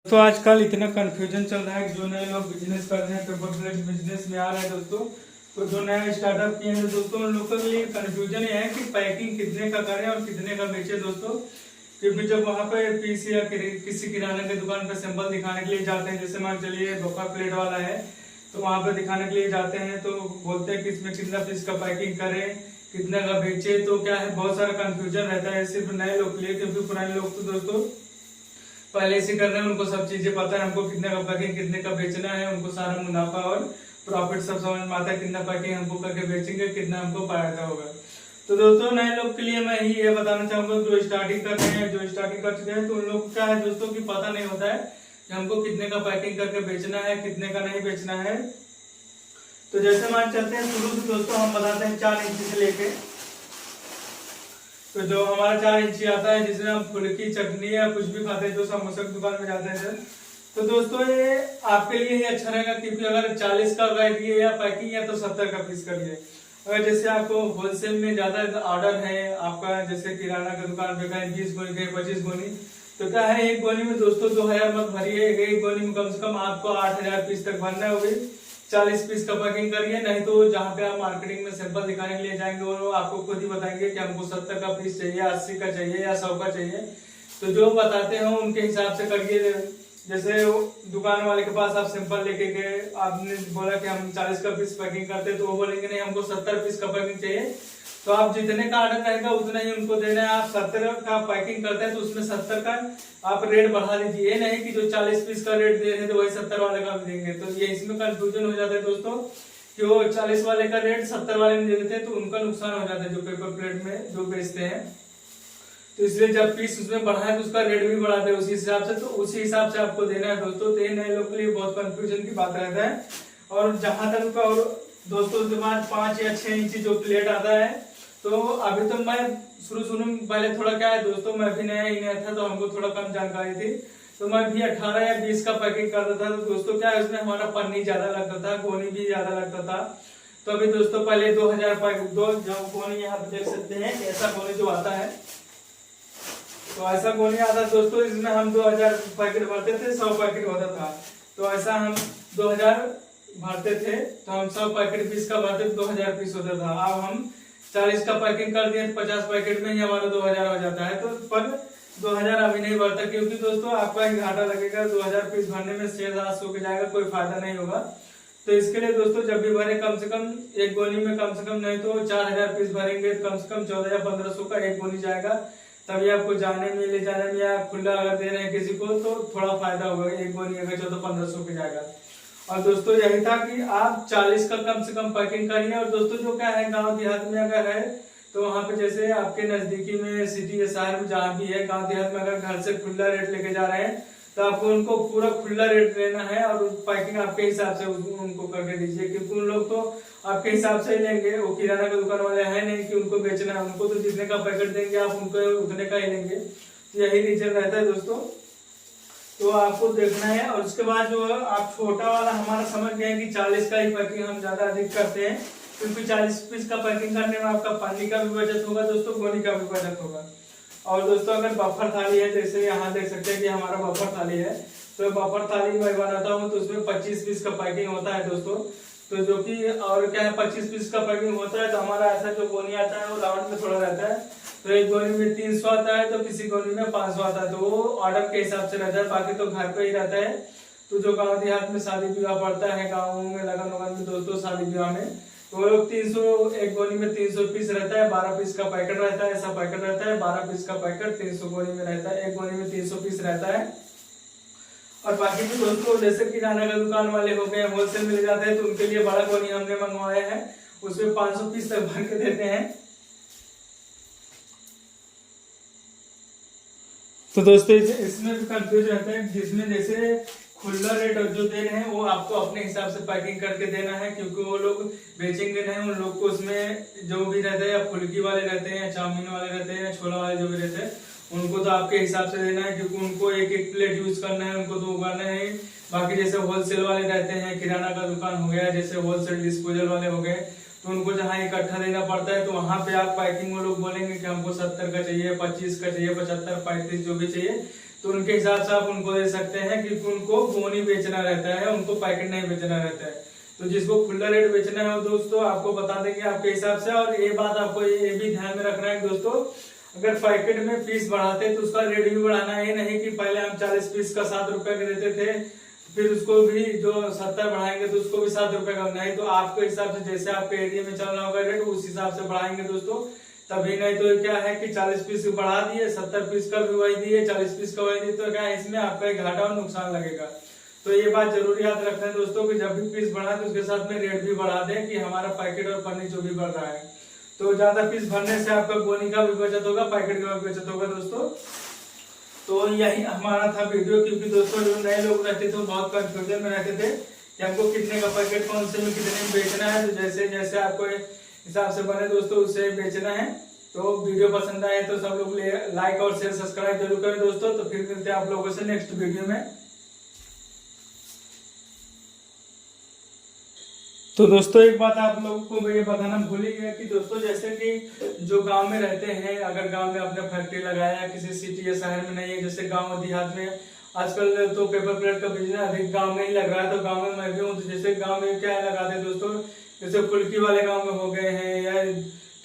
तो आजकल इतना कंफ्यूजन चल रहा है कि जो नए लोग बिजनेस कर रहे हैं पेपर प्लेट बिजनेस में आ रहे हैं दोस्तों। तो जो नया स्टार्टअप किए हैं दोस्तों उन लोगों के लिए कंफ्यूजन ये है कि पैकिंग कितने का करें और कितने का बेचे दोस्तों। क्योंकि जब वहाँ पे पीस या किसी किराना की दुकान पे सैंपल दिखाने के लिए जाते हैं, जैसे मान चलिए बफर प्लेट वाला है तो वहाँ पे दिखाने के लिए जाते हैं तो बोलते हैं कि इसमें कितना पीस का पैकिंग करें, कितने का बेचे। तो क्या है, बहुत सारा कंफ्यूजन रहता है सिर्फ नए लोग के लिए, क्योंकि पुराने लोग तो दोस्तों पहले से कर रहे हैं, उनको सब चीजें पता है, हमको कितने का पैकिंग कितने का बेचना है, उनको सारा मुनाफा और प्रॉफिट सब समझ में आता है, कितना पैकिंग हमको करके बेचेंगे कितना हमको फायदा होगा। तो दोस्तों नए लोग के लिए मैं ही ये बताना चाहूंगा, जो स्टार्टिंग कर रहे हैं जो स्टार्टिंग कर चुके हैं तो उन लोग को क्या है दोस्तों की पता नहीं होता है कि हमको कितने का पैकिंग करके बेचना है कितने का नहीं बेचना है। तो जैसे मान चलते हैं शुरू से दोस्तों हम बताते हैं 4 इंची से लेके, तो जो हमारा 4 इंची आता है जिसमें हम फुल्की चटनी या कुछ भी खाते हैं, जो समोसा की दुकान में जाते हैं तो दोस्तों ये आपके लिए ही अच्छा रहेगा, क्योंकि अगर 40 का करिए या पैकिंग या तो 70 का पीस करिए। अगर जैसे आपको होलसेल में ज्यादा ऑर्डर है आपका, जैसे किराना की दुकान पे कहीं 20 गोनी कहीं 25 गोनी, तो क्या है एक गोनी में दोस्तों 2000 मत भरिए, एक गोनी में कम से कम आपको 8000 पीस तक भरना होगी। 40 पीस का पैकिंग करिए, नहीं तो जहाँ पे आप मार्केटिंग में सैंपल दिखाने के लिए जाएंगे वो आपको खुद ही बताएंगे कि हमको 70 का पीस चाहिए, 80 का चाहिए या 100 का चाहिए। तो जो बताते हैं उनके हिसाब से करिए। जैसे दुकान वाले के पास आप सैंपल लेके गए, आपने बोला कि हम 40 का पीस पैकिंग करते हैं तो वो बोलेंगे नहीं हमको 70 पीस का पैकिंग चाहिए, तो आप जितने का ऑर्डर रहेगा उतना ही उनको देना है। आप 70 का पैकिंग करते हैं तो उसमें 70 का आप रेट बढ़ा दीजिए, ये नहीं कि जो 40 पीस का रेट दे रहे हैं तो वही 70 वाले का भी देंगे। तो ये इसमें कंफ्यूजन हो जाता है दोस्तों कि वो 40 वाले का रेट 70 वाले में दे देते हैं तो उनका नुकसान हो जाता है जो पेपर प्लेट में जो बेचते हैं। तो इसलिए जब पीस उसमें बढ़ाए तो उसका रेट भी बढ़ाते हैं उसी हिसाब से, तो उसी हिसाब से आपको देना है दोस्तों। तो ये नए लोग के लिए बहुत कंफ्यूजन की बात रहता है। और जहां तक और दोस्तों उसके बाद 5 या 6 इंची जो प्लेट आता है, तो अभी तो मैं शुरू में पहले थोड़ा क्या है दोस्तों, मैं भी नया ही नया था तो हमको थोड़ा कम जानकारी थी, तो मैं भी 18 या 20 का पैकिंग करता था। तो दोस्तों क्या है उसमें हमारा पन्नी ज्यादा लगता था, गोनी भी ज्यादा लगता था। तो अभी दोस्तों पहले 2000 पैकेट दो जो गोनी यहाँ पे देख सकते हैं, ऐसा गोनी जो आता है, तो ऐसा गोनी आता है दोस्तों, इसमें हम 2000 पैकेट भरते थे, 100 पैकेट होता था। तो ऐसा हम 2000 भरते थे तो हम 100 पैकेट पीस का भरते 2000 पीस होता था। अब हम 40 का पैकिंग कर दिए तो 50 पैकेट में ही हमारा 2000 हो जाता है। तो पर 2000 अभी नहीं बढ़ता, क्योंकि दोस्तों आपका ही घाटा लगेगा, 2000 पीस भरने में 600-700 के जाएगा, कोई फायदा नहीं होगा। तो इसके लिए दोस्तों जब भी भरे कम से कम एक गोनी में कम से कम नहीं तो 4000 पीस भरेंगे, कम से कम 14 या 1500 का एक गोनी जाएगा। तभी आपको जाने में ले जाने में या खुला अगर दे रहे हैं किसी को तो थोड़ा फायदा होगा, एक गोनी अगर 1400-1500 के जाएगा। और दोस्तों यही था कि आप 40 का कम से कम पैकिंग करिए। और दोस्तों जो क्या है गांव देहात में अगर है तो वहाँ पे जैसे आपके नजदीकी में सिटी या शहर में जहाँ भी है, गांव देहात में अगर घर से खुला रेट लेके जा रहे हैं तो आपको उनको पूरा खुला रेट लेना है और पैकिंग आपके हिसाब से उनको करके दीजिए, क्योंकि उन लोग तो आपके हिसाब से ही लेंगे। वो किराना की दुकान वाले है नहीं कि उनको बेचना है, उनको तो जितने का पैकेट देंगे आप उनको उतने का ही लेंगे। तो यही रीजन रहता है दोस्तों, तो आपको देखना है। और उसके बाद जो आप छोटा वाला हमारा समझ गए कि 40 का ही पैकिंग हम ज्यादा अधिक करते हैं, क्योंकि 40 पीस का पैकिंग करने में आपका पानी का भी बचत होगा दोस्तों, गोनी का भी बचत होगा। और दोस्तों अगर बफर थाली है, जैसे यहाँ देख सकते हैं कि हमारा बफर थाली है, तो बफर थाली मैं बनाता हूँ तो उसमें 25 पीस का पैकिंग होता है दोस्तों। तो जो कि और क्या है 25 पीस का पैकिंग होता है तो हमारा ऐसा जो गोनी आता है वो राउंड में थोड़ा रहता है, तो एक गोनी में 300 आता है तो किसी गोनी में 500 आता है, तो वो ऑर्डर के हिसाब से रहता है, बाकी तो घर पे ही रहता है। तो जो गाँव देहात में शादी विवाह पड़ता है, गाँव में लगन वगन में दोस्तों शादी विवाह में, तो वो लोग 300 एक गोनी में 300 पीस रहता है, 12 पीस का पैकेट रहता है, ऐसा पैकेट रहता है, 12 पीस का पैकेट 300 गोनी में रहता है, एक गोनी में 300 पीस रहता है। और बाकी भी दोस्तों जैसे किराना का दुकान वाले हो गए, होलसेल में ले जाते हैं तो उनके लिए बड़ा गोनी हमने मंगवाया है, उसमें 500 पीस तक भर के देते हैं। तो दोस्तों इसमें भी कंफ्यूज रहता है, जिसमें जैसे खुला रेट जो दे रहे हैं वो आपको अपने हिसाब से पैकिंग करके देना है, क्योंकि वो लोग बेचेंगे नहीं, उन लोग को उसमें जो भी रहते हैं या फुल्की वाले रहते हैं या चाउमीन वाले रहते हैं या छोला वाले जो भी रहते हैं उनको तो आपके हिसाब से देना है, क्योंकि उनको एक एक प्लेट यूज करना है, उनको तो उगाना है। बाकी जैसे होलसेल वाले रहते हैं, किराना का दुकान हो गया, जैसे होलसेल डिस्पोजल वाले हो गए, तो उनको जहाँ इकट्ठा देना पड़ता है तो वहां पे आप पैकिंग वो लोग बोलेंगे कि हमको 70 का चाहिए, 25 का चाहिए, 75, 35 जो भी चाहिए, तो उनके हिसाब से आप उनको दे सकते हैं, क्योंकि उनको गोनी बेचना रहता है, उनको पैकेट नहीं बेचना रहता है। तो जिसको खुला रेट बेचना है दोस्तों आपको बता देंगे आपके हिसाब से। और ये बात आपको ये भी ध्यान में रखना है दोस्तों, अगर पैकेट में पीस बढ़ाते तो उसका रेट भी बढ़ाना है, नहीं कि पहले हम 40 पीस का 7 रुपए का देते थे, फिर उसको भी जो 70 बढ़ाएंगे तो उसको भी 7 रुपए का। नहीं तो आपके हिसाब से जैसे आपके एरिया में चल रहा होगा रेट उस हिसाब से बढ़ाएंगे दोस्तों तभी। नहीं तो क्या है कि 40 पीस बढ़ा दिए, 70 पीस का भी वही दिए, 40 पीस का वही दिए, तो क्या है इसमें आपका एक घाटा और नुकसान लगेगा। तो ये बात जरूर याद रखना है दोस्तों कि जब भी पीस बढ़ा तो उसके साथ में रेट भी बढ़ा दें कि हमारा पैकेट और पन्नी जो भी बढ़ रहा है। तो ज्यादा पीस भरने से आपका गोनी का भी बचत होगा, पैकेट का भी बचत होगा दोस्तों। तो यही हमारा था वीडियो, क्योंकि दोस्तों जो नए लोग रहते थे बहुत कंफ्यूजन में रहते थे कि हमको कितने का पैकेट कौन से में कितने में बेचना है। तो जैसे जैसे आपको हिसाब से बने दोस्तों उससे बेचना है। तो वीडियो पसंद आए तो सब लोग लाइक और शेयर सब्सक्राइब जरूर करें दोस्तों। तो फिर मिलते हैं आप लोगों से नेक्स्ट वीडियो में। तो दोस्तों एक बात आप लोगों को मैं ये बताना भूल ही गया कि दोस्तों जैसे कि जो गांव में रहते हैं, अगर गांव में अपने फैक्ट्री लगाया है, किसी सिटी या शहर में नहीं है, जैसे गांव देहात में आजकल तो पेपर प्लेट का बिजनेस अधिक गांव में ही लग रहा है। तो गांव में मैं भी हूँ, तो जैसे गांव में क्या लगाते हैं दोस्तों, जैसे फुल्की वाले गाँव में हो गए हैं, या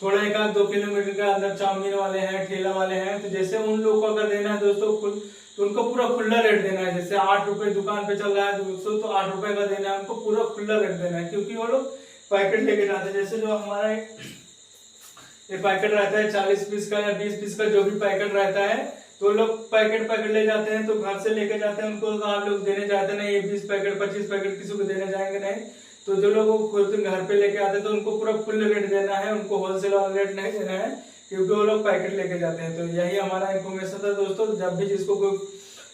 थोड़ा 1-2 किलोमीटर के अंदर चाउमीन वाले हैं, ठेला वाले हैं, तो जैसे उन लोगों को अगर देना है दोस्तों तो उनको पूरा खुला रेट देना है। जैसे 8 रुपए दुकान पे चल रहा है दोस्तों, तो 8 रुपए का देना है उनको, पूरा खुला रेट देना है, क्योंकि वो लोग पैकेट लेके जाते हैं। जैसे जो हमारा ये पैकेट रहता है 40 पीस का या 20 पीस का जो भी पैकेट रहता है, तो लोग पैकेट ले जाते हैं, तो घर से लेके जाते हैं, उनको आप लोग देने जाते नहीं, ये 20 पैकेट 25 पैकेट किसी को देने जाएंगे नहीं। तो जो लोग खुद घर पे लेके आते हैं तो उनको पूरा फुल रेट देना है, उनको होलसेल वाला रेट नहीं देना है, क्योंकि वो लोग पैकेट लेके जाते हैं। तो यही हमारा इन्फॉर्मेशन था दोस्तों। जब भी जिसको कोई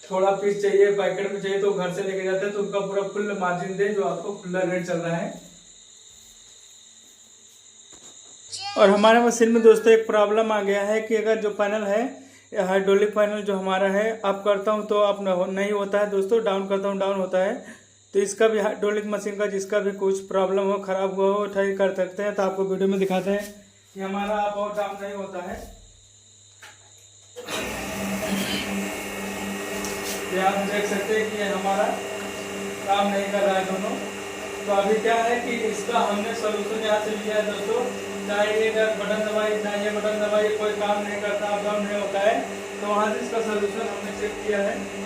थोड़ा पीस चाहिए, पैकेट में चाहिए, तो घर से लेके जाते हैं, तो उनका पूरा फुल मार्जिन दे जो आपको खुला रेट चल रहा है। और हमारे मशीन में दोस्तों एक प्रॉब्लम आ गया है कि अगर जो पैनल है हाइड्रोलिक पैनल जो हमारा है अप करता हूं तो अप नहीं होता है दोस्तों, डाउन करता हूं डाउन होता है। तो इसका भी हाइड्रोलिक मशीन का जिसका भी कुछ प्रॉब्लम हो, खराब हुआ हो, ठीक कर सकते हैं। तो आपको वीडियो में दिखाते हैं कि हमारा अप और डाउन नहीं होता है। ये आप देख सकते हैं कि हमारा काम नहीं कर रहा है दोनों। तो अभी क्या है कि इसका हमने सोल्यूशन यहाँ से लिया है दोस्तों। चाहे ये बटन दबाइए चाहे ये बटन दबाइए, कोई काम नहीं करता, अप डाउन नहीं होता है। तो वहाँ से इसका सोल्यूशन हमने चेक किया है।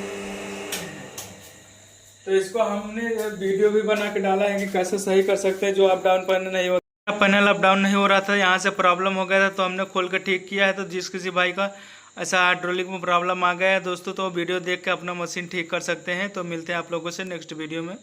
तो इसको हमने वीडियो भी बना के डाला है कि कैसे सही कर सकते हैं जो अप डाउन पैनल नहीं होता। पैनल अप डाउन नहीं हो रहा था, यहाँ से प्रॉब्लम हो गया था, तो हमने खोल के ठीक किया है। तो जिस किसी भाई का ऐसा हाइड्रोलिक में प्रॉब्लम आ गया है दोस्तों, तो वीडियो देख के अपना मशीन ठीक कर सकते हैं। तो मिलते हैं आप लोगों से नेक्स्ट वीडियो में।